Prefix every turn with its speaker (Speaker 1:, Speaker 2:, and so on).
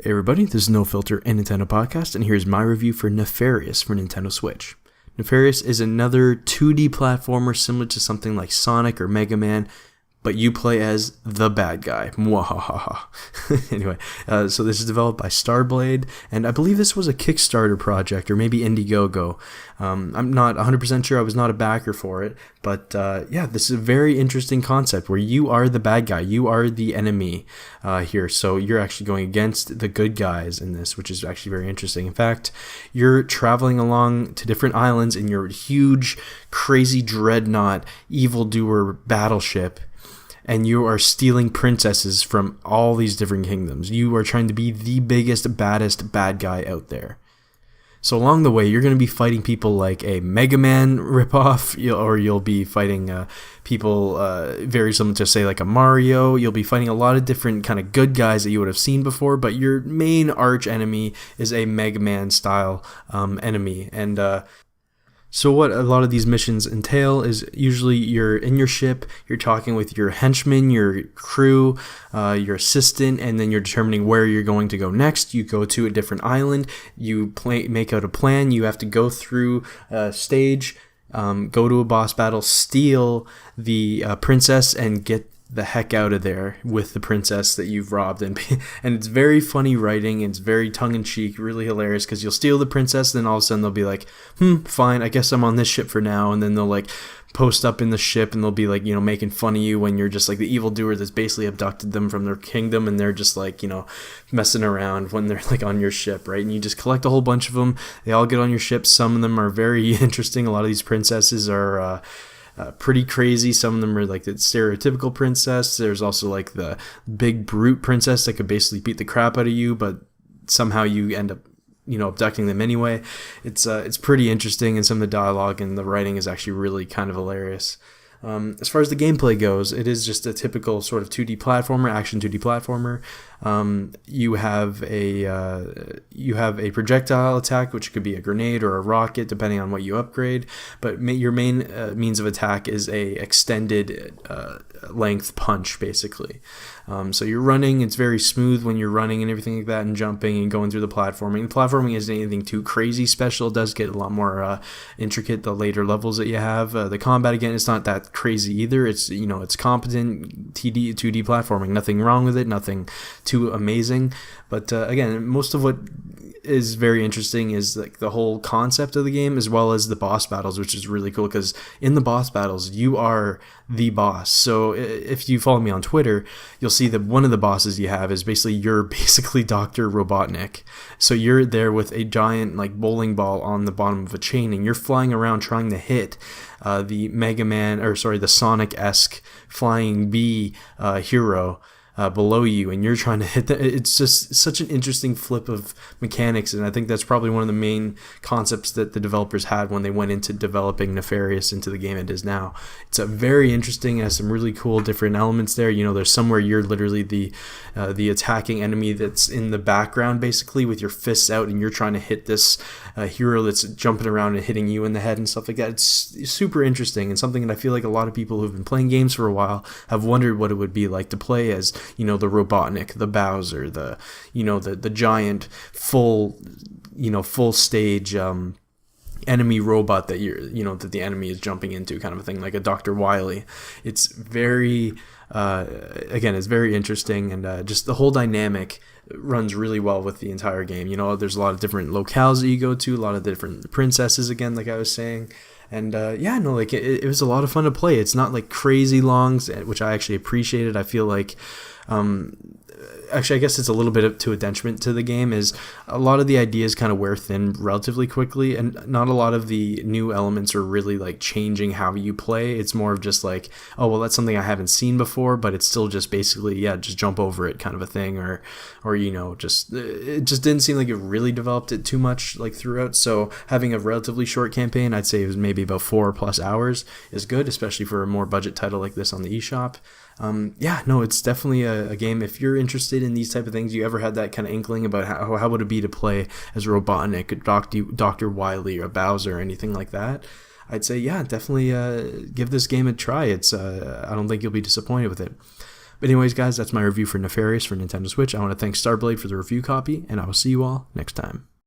Speaker 1: Hey everybody, this is No Filter, a Nintendo podcast, and here's my review for Nefarious for Nintendo Switch. Nefarious is another 2D platformer similar to something like Sonic or Mega Man, but you play as the bad guy. Mwahaha. Anyway, so this is developed by Starblade, and I believe this was a Kickstarter project, or maybe Indiegogo. I'm not 100% sure, I was not a backer for it, but yeah, this is a very interesting concept where you are the bad guy, you are the enemy here, so you're actually going against the good guys in this, which is actually very interesting. In fact, you're traveling along to different islands in your huge, crazy dreadnought, evildoer battleship, and you are stealing princesses from all these different kingdoms. You are trying to be the biggest, baddest bad guy out there. So along the way, you're going to be fighting people like a Mega Man ripoff, or you'll be fighting people very similar to, say, like a Mario. You'll be fighting a lot of different kind of good guys that you would have seen before, but your main arch enemy is a Mega Man style enemy. And so what a lot of these missions entail is usually you're in your ship, you're talking with your henchmen, your crew, your assistant, and then you're determining where you're going to go next. You go to a different island, you make out a plan, you have to go through a stage, go to a boss battle, steal the princess, and get the heck out of there with the princess that you've robbed. And it's very funny writing, it's very tongue-in-cheek, really hilarious, because you'll steal the princess, then all of a sudden they'll be like, fine, I guess I'm on this ship for now, and then they'll like post up in the ship and they'll be like, making fun of you when you're just like the evildoer that's basically abducted them from their kingdom, and they're just like, messing around when they're like on your ship, right? And you just collect a whole bunch of them, they all get on your ship. Some of them are very interesting. A lot of these princesses are pretty crazy. Some of them are like the stereotypical princess. There's also like the big brute princess that could basically beat the crap out of you, but somehow you end up abducting them anyway. It's pretty interesting, and some of the dialogue and the writing is actually really kind of hilarious. As far as the gameplay goes, it is just a typical sort of 2D platformer, action 2D platformer. You have a projectile attack, which could be a grenade or a rocket, depending on what you upgrade. But your main means of attack is a extended length punch, basically. So you're running; it's very smooth when you're running and everything like that, and jumping and going through the platforming. The platforming isn't anything too crazy special. It does get a lot more intricate the later levels that you have. The combat, again, it's not that crazy either. It's it's competent 2D platforming. Nothing wrong with it. Nothing too amazing. But again, most of what is very interesting is like the whole concept of the game, as well as the boss battles, which is really cool, because in the boss battles you are the boss. So if you follow me on Twitter, you'll see that one of the bosses you have is you're basically Dr. Robotnik. So you're there with a giant like bowling ball on the bottom of a chain, and you're flying around trying to hit the the Sonic-esque flying bee hero below you, and you're trying to hit that. It's just such an interesting flip of mechanics, and I think that's probably one of the main concepts that the developers had when they went into developing Nefarious into the game it is now. It's a very interesting, it has some really cool different elements there. There's somewhere you're literally the attacking enemy that's in the background, basically, with your fists out, and you're trying to hit this hero that's jumping around and hitting you in the head and stuff like that. It's super interesting, and something that I feel like a lot of people who've been playing games for a while have wondered what it would be like to play as the Robotnik, the Bowser, the giant full stage enemy robot that that the enemy is jumping into, kind of a thing, like a Dr. Wily. It's very it's very interesting, and just the whole dynamic runs really well with the entire game. There's a lot of different locales that you go to, a lot of different princesses, again, like I was saying. And it was a lot of fun to play. It's not like crazy long, which I actually appreciated. I feel like I guess it's a little bit to a detriment to the game, is a lot of the ideas kind of wear thin relatively quickly, and not a lot of the new elements are really like changing how you play. It's more of just like, oh well, that's something I haven't seen before, but it's still just basically just jump over it kind of a thing, or just it just didn't seem like it really developed it too much like throughout. So having a relatively short campaign, I'd say it was maybe about 4+ hours, is good, especially for a more budget title like this on the eShop. It's definitely a game. If you're interested in these type of things, you ever had that kind of inkling about how would it be to play as Robotnik, Dr. Wily, or Bowser, or anything like that, I'd say definitely give this game a try. It's I don't think you'll be disappointed with it. But anyways, guys, that's my review for Nefarious for Nintendo Switch. I want to thank Starblade for the review copy, and I will see you all next time.